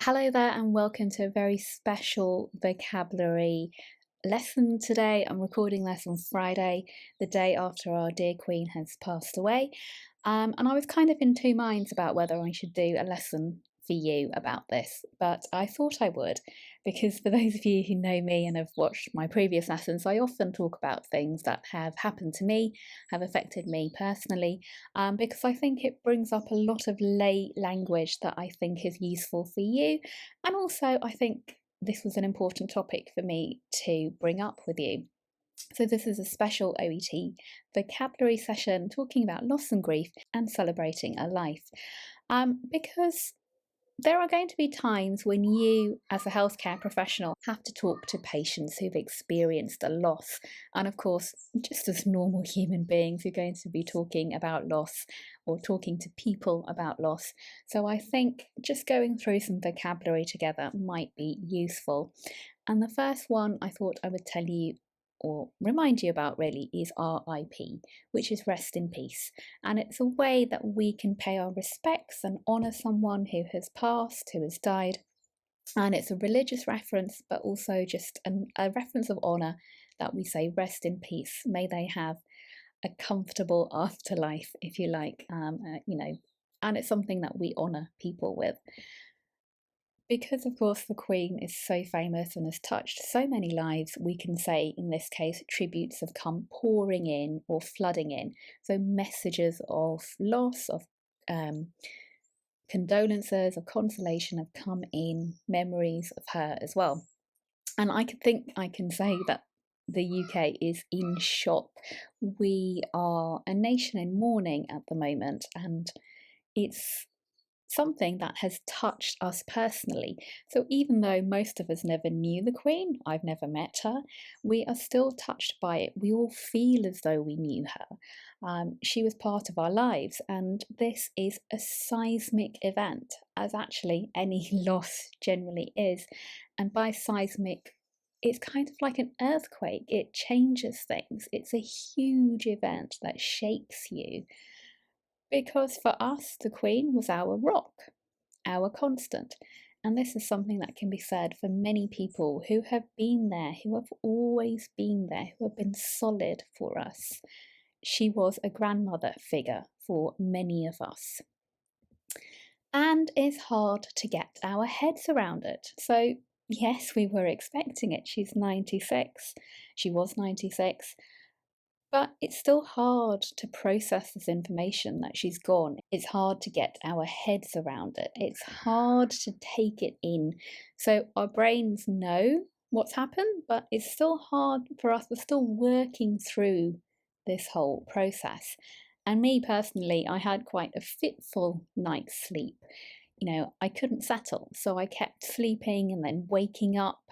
Hello there, and welcome to a very special vocabulary lesson today. I'm recording this on Friday, the day after our dear Queen has passed away. And I was kind of in two minds about whether I should do a lesson for you about this, but I thought I would, because for those of you who know me and have watched my previous lessons, I often talk about things that have happened to me, have affected me personally, because I think it brings up a lot of lay language that I think is useful for you. And also, I think this was an important topic for me to bring up with you. So this is a special OET vocabulary session talking about loss and grief and celebrating a life. Because there are going to be times when you, as a healthcare professional, have to talk to patients who've experienced a loss. And of course, just as normal human beings, you're going to be talking about loss or talking to people about loss. So I think just going through some vocabulary together might be useful. And the first one I thought I would tell you or remind you about really is RIP, which is rest in peace. And it's a way that we can pay our respects and honour someone who has passed, who has died. And it's a religious reference, but also just a reference of honour that we say rest in peace. May they have a comfortable afterlife, if you like, and it's something that we honour people with. Because, of course, the Queen is so famous and has touched so many lives, we can say, in this case, tributes have come pouring in or flooding in. So messages of loss, of condolences, of consolation have come in, memories of her as well. And I can say that the UK is in shock. We are a nation in mourning at the moment, and it's something that has touched us personally. So even though most of us never knew the Queen, I've never met her, we are still touched by it. We all feel as though we knew her. She was part of our lives, and this is a seismic event, as actually any loss generally is. And by seismic, it's kind of like an earthquake. It changes things. It's a huge event that shakes you. Because for us, the Queen was our rock, our constant. And this is something that can be said for many people who have been there, who have always been there, who have been solid for us. She was a grandmother figure for many of us. And it's hard to get our heads around it. So, yes, we were expecting it. She's 96. She was 96. But it's still hard to process this information that she's gone. It's hard to get our heads around it. It's hard to take it in. So our brains know what's happened, but it's still hard for us. We're still working through this whole process. And me personally, I had quite a fitful night's sleep. I couldn't settle, so I kept sleeping and then waking up,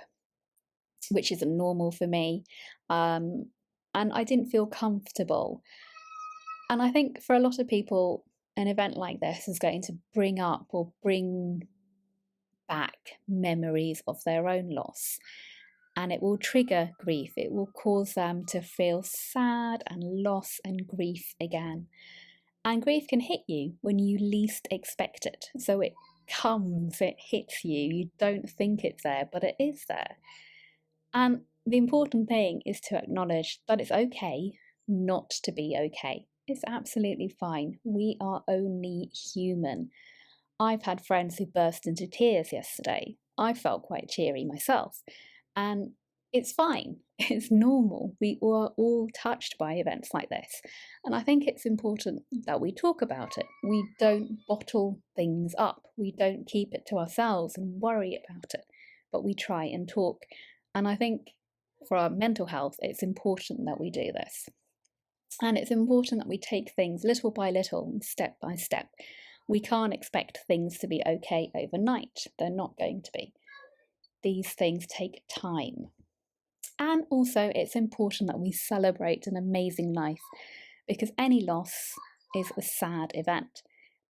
which isn't normal for me. And I didn't feel comfortable. And I think for a lot of people, an event like this is going to bring up or bring back memories of their own loss. And it will trigger grief. It will cause them to feel sad and loss and grief again. And grief can hit you when you least expect it. So it comes, it hits you. You don't think it's there, but it is there. And the important thing is to acknowledge that it's okay not to be okay. It's absolutely fine. We are only human. I've had friends who burst into tears yesterday. I felt quite cheery myself. And it's fine. It's normal. We are all touched by events like this. And I think it's important that we talk about it. We don't bottle things up. We don't keep it to ourselves and worry about it. But we try and talk. And I think for our mental health, it's important that we do this. And it's important that we take things little by little and step by step. We can't expect things to be okay overnight. They're not going to be. These things take time. And also, it's important that we celebrate an amazing life, because any loss is a sad event.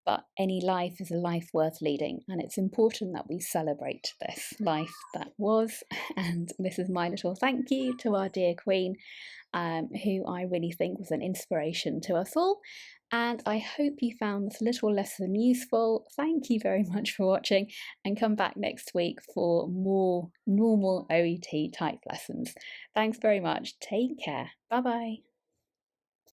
But any life is a life worth leading, and it's important that we celebrate this life that was. And this is my little thank you to our dear Queen, who I really think was an inspiration to us all. And I hope you found this little lesson useful. Thank you very much for watching, and come back next week for more normal OET type lessons. Thanks very much. Take care. Bye bye.